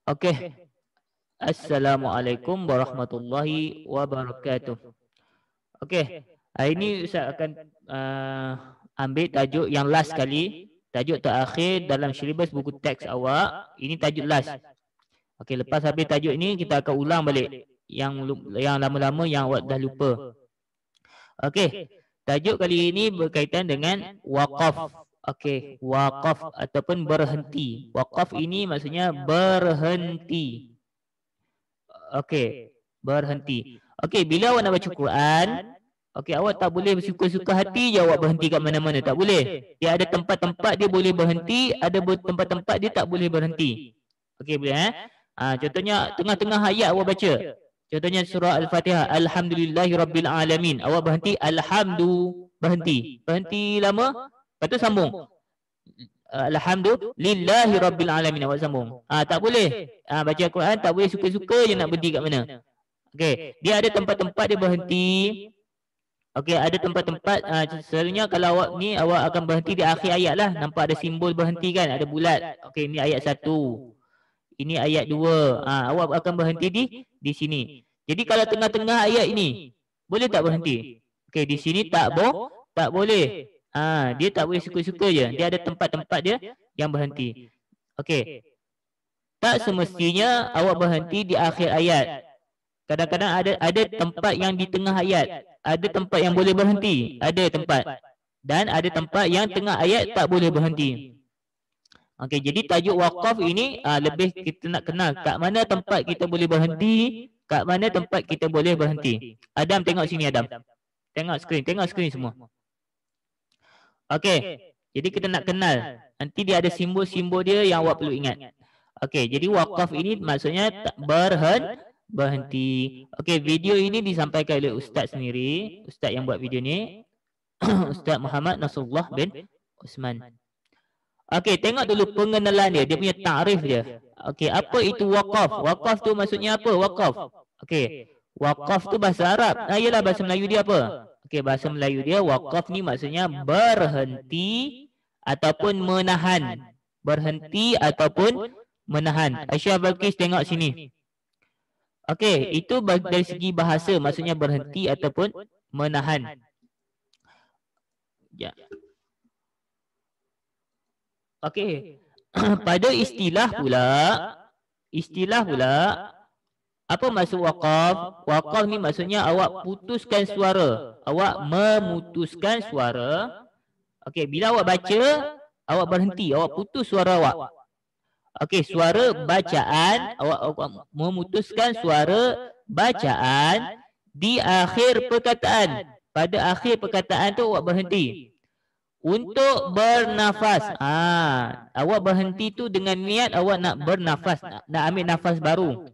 Okey. Assalamualaikum warahmatullahi wabarakatuh. Okey. Hari ini Ustaz akan ambil tajuk yang last kali. Tajuk terakhir dalam syllabus buku teks awak. Ini tajuk last. Okey, lepas habis tajuk ini kita akan ulang balik yang lama-lama yang awak dah lupa. Okey. Tajuk kali ini berkaitan dengan waqaf. Okey, waqaf ataupun berhenti. Waqaf ini maksudnya berhenti. Okey, berhenti. Okey, bila awak nak baca Quran, okey, awak tak boleh bersuka-suka hati je awak berhenti kat mana-mana, tak boleh. Dia ada tempat-tempat dia boleh berhenti, ada tempat-tempat dia tak boleh berhenti. Okey, boleh contohnya tengah-tengah ayat awak baca. Contohnya surah Al-Fatihah, Alhamdulillahirabbil alamin. Awak berhenti, berhenti. Berhenti lama, lepas tu sambung. Alhamdulillahirabbil alamin, awak sambung. Tak boleh. Baca Quran tak boleh suka-suka je nak berhenti kat mana. Okey, dia ada tempat-tempat dia berhenti. Okey, ada tempat-tempat selalunya kalau awak akan berhenti di akhir ayat lah. Nampak ada simbol berhenti kan, ada bulat. Okey, ini ayat 1. Ini ayat 2. Awak akan berhenti di sini. Jadi kalau tengah-tengah ayat ini, boleh tak berhenti? Okey, di sini tak boleh. Dia tak boleh suka-suka je. Dia ada tempat-tempat dia yang berhenti. Okey. Tak semestinya awak berhenti di akhir ayat. Kadang-kadang ada tempat yang di tengah ayat. Ada tempat yang boleh berhenti. Ada tempat. Dan ada tempat yang tengah ayat tak boleh berhenti. Okey, jadi tajuk waqaf ini lebih kita nak kenal kat mana tempat kita boleh berhenti, kat mana tempat kita boleh berhenti. Adam, tengok sini Adam. Tengok skrin semua. Okey, jadi kita nak kenal. Nanti dia ada simbol-simbol dia yang awak perlu ingat. Okey, jadi waqaf ini maksudnya berhenti. Okey, video ini disampaikan oleh Ustaz sendiri. Ustaz yang buat video ni, Ustaz Muhammad Nasrullah bin Osman. Okey, tengok dulu pengenalan dia. Dia punya takrif dia. Okey, apa itu waqaf? Waqaf tu maksudnya apa? Waqaf. Okey, waqaf tu bahasa Arab. Yalah, bahasa Melayu dia apa? Okey, bahasa Melayu dia waqaf ni maksudnya berhenti ataupun menahan. Berhenti ataupun menahan. Aisyah Balqis, tengok sini. Okey, itu dari segi bahasa maksudnya berhenti ataupun menahan. Ya. Okey. Pada istilah pula apa maksud waqaf? Waqaf ni maksudnya awak putuskan suara. Awak memutuskan suara. Okey, bila awak baca, awak berhenti, awak putus suara awak. Okey, suara bacaan, awak memutuskan suara bacaan di akhir perkataan. Pada akhir perkataan tu awak berhenti. Untuk bernafas. Awak berhenti tu dengan niat awak nak bernafas, nak ambil nafas baru.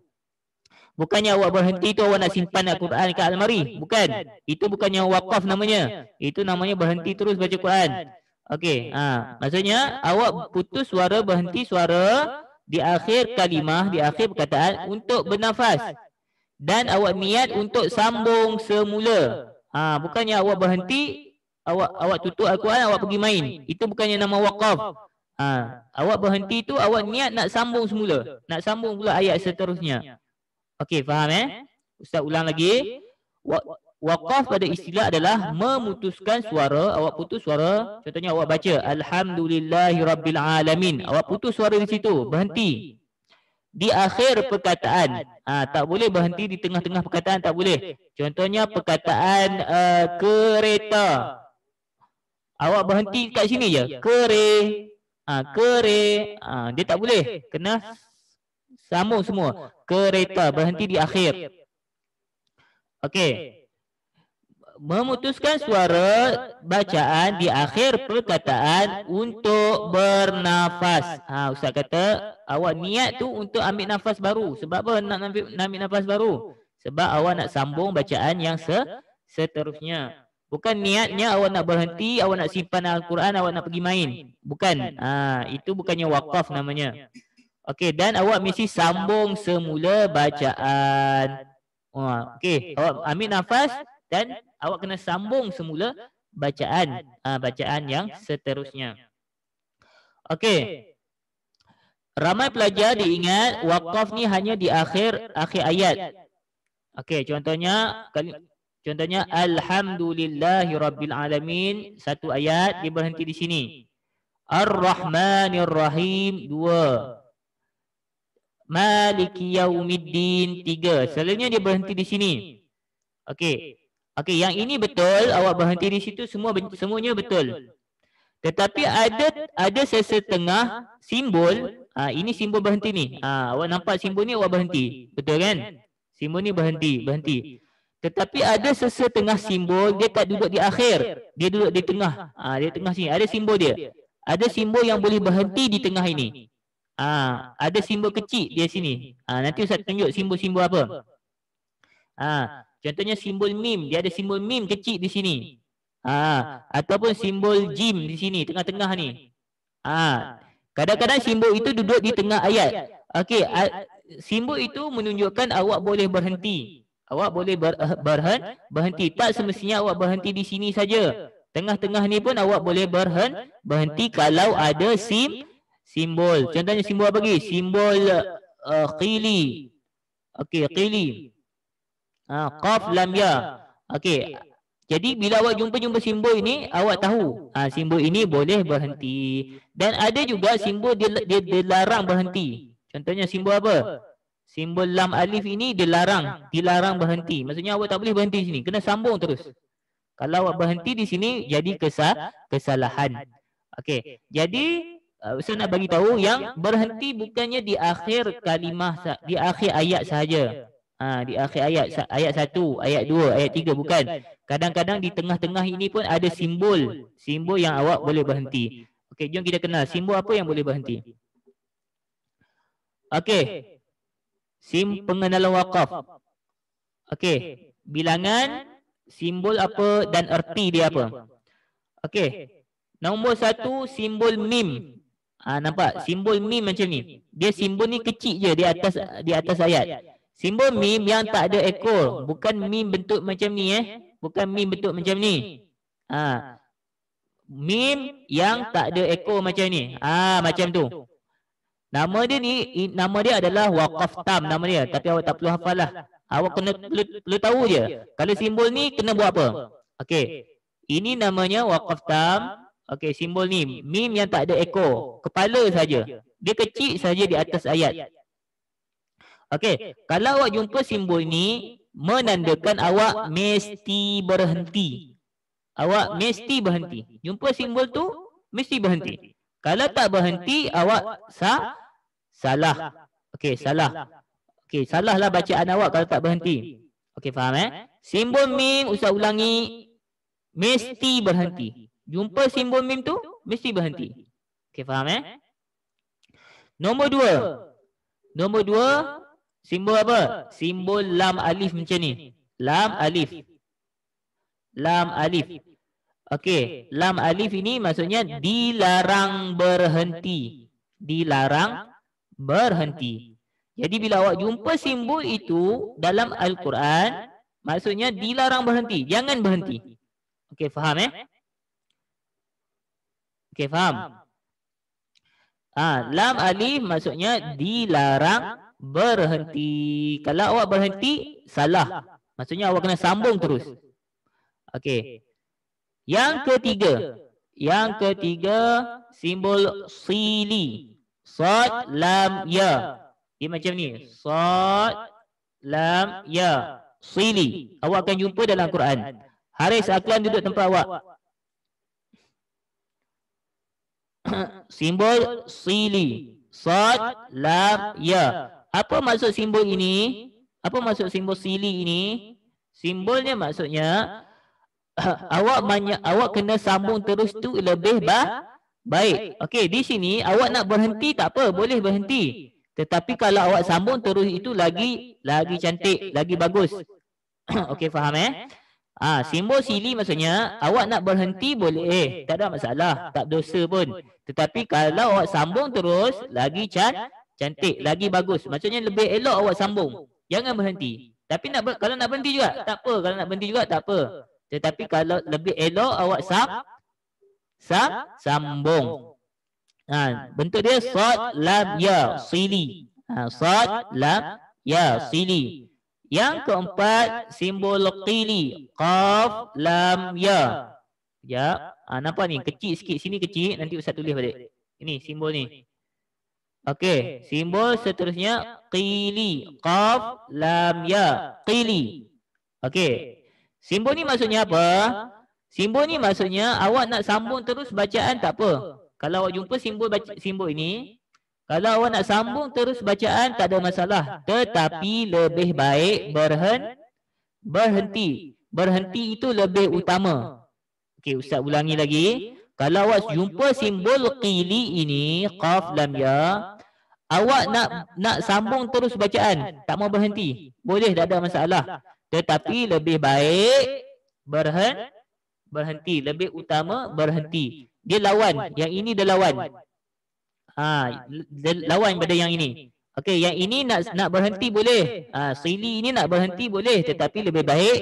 Bukannya awak berhenti tu awak nak simpan Al-Quran kat almari. Bukan. Itu bukannya waqaf namanya. Itu namanya berhenti terus baca Quran. Okey, maksudnya awak putus suara, berhenti suara di akhir kalimah, di akhir perkataan untuk bernafas. Dan awak niat untuk sambung semula. Bukannya awak berhenti, awak tutup Al-Quran, awak pergi main. Itu bukannya nama waqaf. Awak berhenti tu awak niat nak sambung semula. Nak sambung pula ayat seterusnya. Okey, faham Ustaz ulang lagi. Waqaf pada istilah adalah memutuskan suara. Awak putus suara. Contohnya awak baca Alhamdulillahirabbil alamin. Awak putus suara di situ, berhenti. Di akhir perkataan. Tak boleh berhenti di tengah-tengah perkataan, tak boleh. Contohnya perkataan kereta. Awak berhenti kat sini je. Dia tak boleh. Kena sambung semua. Kereta, berhenti di akhir. Okey. Memutuskan suara bacaan di akhir perkataan untuk bernafas. Ustaz kata awak niat tu untuk ambil nafas baru. Sebab apa nak ambil nafas baru? Sebab awak nak sambung bacaan yang seterusnya. Bukan niatnya awak nak berhenti, awak nak simpan Al-Quran, awak nak pergi main. Bukan. Itu bukannya waqaf namanya. Okey, dan awak mesti sambung semula bacaan. Okey, awak ambil nafas dan awak kena sambung semula bacaan yang seterusnya. Okey. Ramai pelajar diingat waqaf ni hanya di akhir ayat. Okey, contohnya alhamdulillahirabbil alamin, satu ayat dia berhenti di sini. Ar-Rahmanir Rahim, 2. Maliki Yaumiddin, 3. Selalunya dia berhenti di sini. Okey. Okey, yang ini betul, awak berhenti di situ, semuanya betul. Tetapi ada sesetengah simbol, ini simbol berhenti ni. Awak nampak simbol ni, awak berhenti. Betul kan? Simbol ni berhenti. Tetapi ada sesetengah simbol dia tak duduk di akhir, dia duduk di tengah. Dia tengah sini. Ada simbol dia. Ada simbol yang boleh berhenti di tengah ini. Ada simbol kecil di sini. Nanti Ustaz tunjuk simbol-simbol apa. Contohnya simbol mim, dia ada simbol mim kecil di sini. Ataupun simbol jim di sini tengah-tengah ni. Kadang-kadang simbol itu duduk di tengah ayat. Okey, simbol itu menunjukkan awak boleh berhenti. Awak boleh berhenti. Tak semestinya awak berhenti di sini saja. Tengah-tengah ni pun awak boleh berhenti kalau ada simbol. Contohnya simbol apa lagi? Simbol qili. Okey, qili. Qaf lam ya. Okey. Jadi bila awak jumpa simbol ini, awak tahu simbol ini boleh berhenti. Dan ada juga simbol dia dilarang berhenti. Contohnya simbol apa? Simbol lam alif ini dilarang berhenti. Maksudnya awak tak boleh berhenti di sini, kena sambung terus. Kalau awak berhenti di sini jadi kesalahan. Okey. Jadi saya nak bagi tahu yang berhenti bukannya di akhir kalimah, di akhir ayat sahaja. Di akhir ayat 1, ayat 2, ayat 3 bukan. Kadang-kadang di tengah-tengah ini pun ada simbol yang awak boleh berhenti. Okey, jom kita kenal simbol apa yang boleh berhenti. Okey. Pengenalan waqaf. Okey, bilangan, simbol apa dan erti dia apa. Okey. Nombor 1, simbol mim. Nampak simbol mim macam ni. Dia simbol ni kecil je di atas ayat. Simbol mim yang tak ada ekor, bukan mim bentuk macam ni bukan mim bentuk macam ni. Mim yang tak ada ekor macam ni. Macam tu. Nama dia adalah waqaf tam nama dia, tapi awak tak perlu hafal lah. Awak perlu tahu je. Kalau simbol ni kena buat apa? Okey. Ini namanya waqaf tam. Okey, simbol ni mim yang tak ada ekor, kepala saja. Dia kecil saja di atas ayat. Okey, kalau awak jumpa simbol ni, menandakan awak mesti berhenti. Awak mesti berhenti. Jumpa simbol tu, mesti berhenti. Kalau tak berhenti, awak salah. Okey, salah. Okey, salahlah bacaan awak kalau tak berhenti. Okey, faham Simbol mim, Ustaz ulangi, mesti berhenti. Jumpa simbol mim tu, mesti berhenti. Okey, faham Nombor 2, simbol apa? Simbol lam alif macam ni. Lam alif. Okey, lam alif ini maksudnya dilarang berhenti. Jadi bila awak jumpa simbol itu dalam Al-Quran, maksudnya dilarang berhenti, jangan berhenti. Okey, faham Okey, faham. Lam alif maksudnya dilarang berhenti. Kalau awak berhenti, salah. Maksudnya awak kena sambung terus. Okey. Yang ketiga, simbol sili. Sad, lam, ya. Dia macam ni. Sad, lam, ya. Sili. Awak akan jumpa dalam Quran. Haris Aklan duduk tempat awak. Simbol sili. Sad, lam, ya. Apa maksud simbol ini? Apa maksud simbol sili ini? Simbolnya maksudnya awak kena sambung terus tu lebih baik. Okey, di sini awak nak berhenti tak apa, boleh berhenti. Tetapi kalau awak sambung terus itu lagi cantik, lagi bagus. Okey, faham simbol sili maksudnya awak nak berhenti boleh, tak ada masalah, tak dosa pun. Tetapi kalau awak sambung terus lagi cantik, lagi bagus. Maksudnya lebih elok awak sambung. Jangan berhenti. Tapi kalau nak berhenti juga tak apa, kalau nak berhenti juga tak apa. Tetapi kalau lebih elok awak sambung. Bentuk dia sad lam ya sili. Sad lam ya sili. Yang keempat simbol qili, qaf lam ya. Ya, nampak ni kecil sikit, sini kecil, nanti Ustaz tulis balik. Ini simbol ni. Okey, simbol seterusnya qili, qaf lam ya, qili. Okey. Simbol ni maksudnya apa? Simbol ni maksudnya awak nak sambung terus bacaan tak apa. Kalau awak jumpa simbol ini, kalau awak nak sambung terus bacaan tak ada masalah. Tetapi lebih baik berhenti. Berhenti itu lebih utama. Okey, Ustaz ulangi lagi. Kalau awak jumpa simbol qili ini, qaf lam ya, awak nak sambung terus bacaan, tak mau berhenti, boleh, tak ada masalah. Tetapi lebih baik berhenti, lebih utama berhenti. Dia lawan, yang ini dia lawan. Lawan pada yang ini. Okey, yang ini nak berhenti boleh. Sili ini nak berhenti boleh, tetapi lebih baik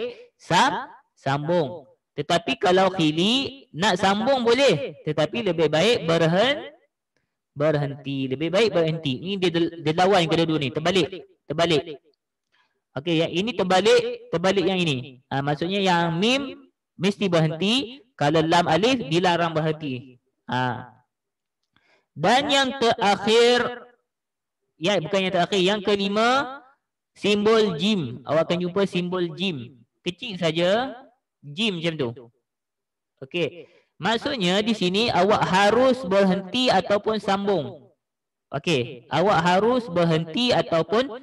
sambung. Tetapi kalau khili nak sambung boleh, tetapi lebih baik berhenti. Lebih baik berhenti. Ini dia lawan kedua-dua ni, terbalik. Okey, yang ini terbalik yang ini. Maksudnya yang mim mesti berhenti, kalau lam alif dilarang berhenti. Dan yang terakhir, bukan yang terakhir, yang kelima simbol jim. Awak akan jumpa simbol jim. Kecil saja, jim macam tu. Okey. Maksudnya di sini awak harus berhenti ataupun sambung. Okey, awak harus berhenti ataupun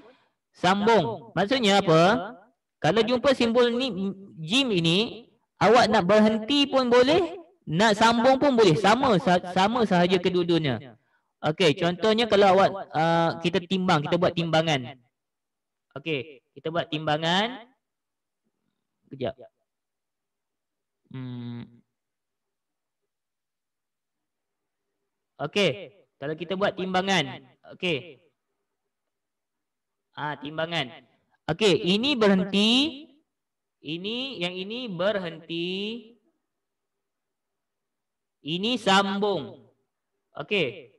sambung. Maksudnya apa? Kalau jumpa simbol ni jim ini, awak nak berhenti pun boleh, nak sambung pun boleh. Sama sahaja kedua-duanya. Okey, contohnya kalau awak kita buat timbangan. Okey, kita buat timbangan. Kejap. Okey, kalau kita buat timbangan. Okey. Timbangan. Okey, ini berhenti. Yang ini berhenti. Ini sambung. Okey.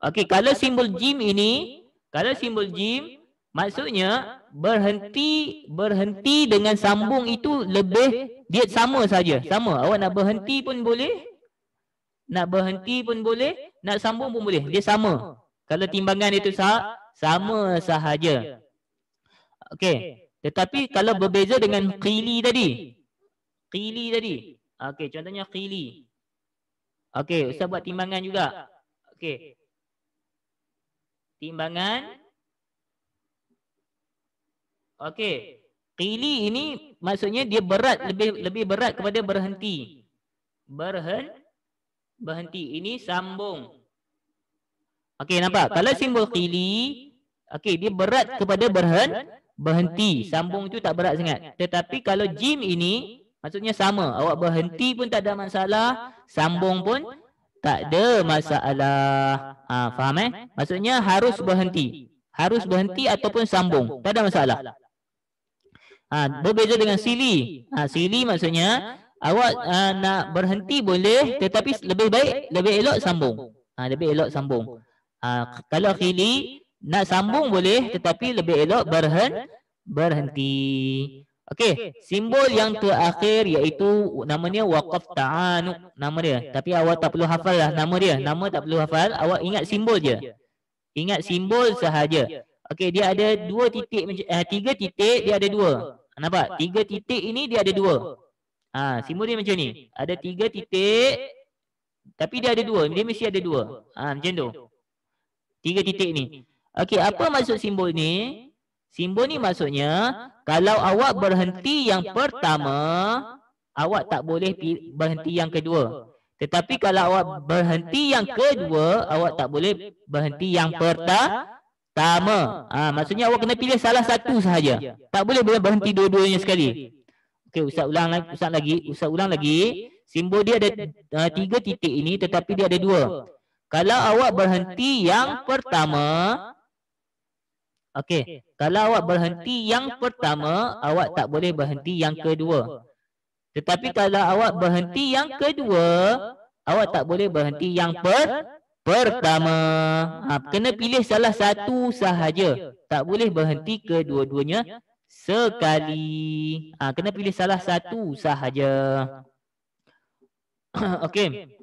Okey, kalau simbol jim ini, maksudnya berhenti dengan sambung itu lebih, dia sama saja. Sama, awak nak berhenti pun boleh. Nak sambung pun boleh. Dia sama. Kalau timbangan itu sama sahaja. Okey. Tetapi kalau berbeza dengan qili tadi. Okey, contohnya qili. Okey, Ustaz buat timbangan juga. Okey. Timbangan. Okey. Qili ini maksudnya dia berat, lebih berat kepada berhenti. Berhenti. Ini sambung. Okey, nampak? Kalau simbol qili, okey, dia berat kepada berhenti. Sambung itu tak berat sangat. Tetapi kalau jim ini, maksudnya sama. Awak berhenti pun tak ada masalah. Sambung pun tak ada masalah. Faham Maksudnya harus berhenti. Harus berhenti ataupun sambung. Tak ada masalah. Berbeza dengan sili. Sili maksudnya awak nak berhenti boleh, tetapi lebih elok sambung. Lebih elok sambung. Kalau khili nak sambung boleh, tetapi lebih elok berhenti. Okey, simbol yang terakhir iaitu namanya waqaf ta'anuq, nama dia. Tapi awak tak perlu hafal lah nama dia. Nama tak perlu hafal, awak ingat simbol je. Ingat simbol sahaja. Okey, dia ada 2 titik, 3 titik, dia ada 2. Nampak? 3 titik ini dia ada 2. Simbol dia macam ni. Ada 3 titik, tapi dia ada 2. Dia mesti ada 2. Macam tu. 3 titik ni. Okey, apa maksud simbol ni? Simbol ni maksudnya, kalau awak berhenti yang pertama, awak tak boleh berhenti yang kedua. Tetapi kalau awak berhenti yang kedua, awak tak boleh berhenti yang pertama. Maksudnya awak kena pilih salah satu sahaja. Tak boleh berhenti dua-duanya sekali. Okey, Ustaz ulang lagi. Simbol dia ada 3 titik ini, tetapi dia ada 2. Kalau awak berhenti yang pertama, okey, kalau awak berhenti yang pertama, awak tak boleh berhenti yang kedua. Tetapi kalau awak berhenti yang kedua, awak tak boleh berhenti yang pertama. Kena pilih salah satu sahaja. Tak boleh berhenti kedua-duanya sekali. Kena pilih salah satu sahaja. Okey.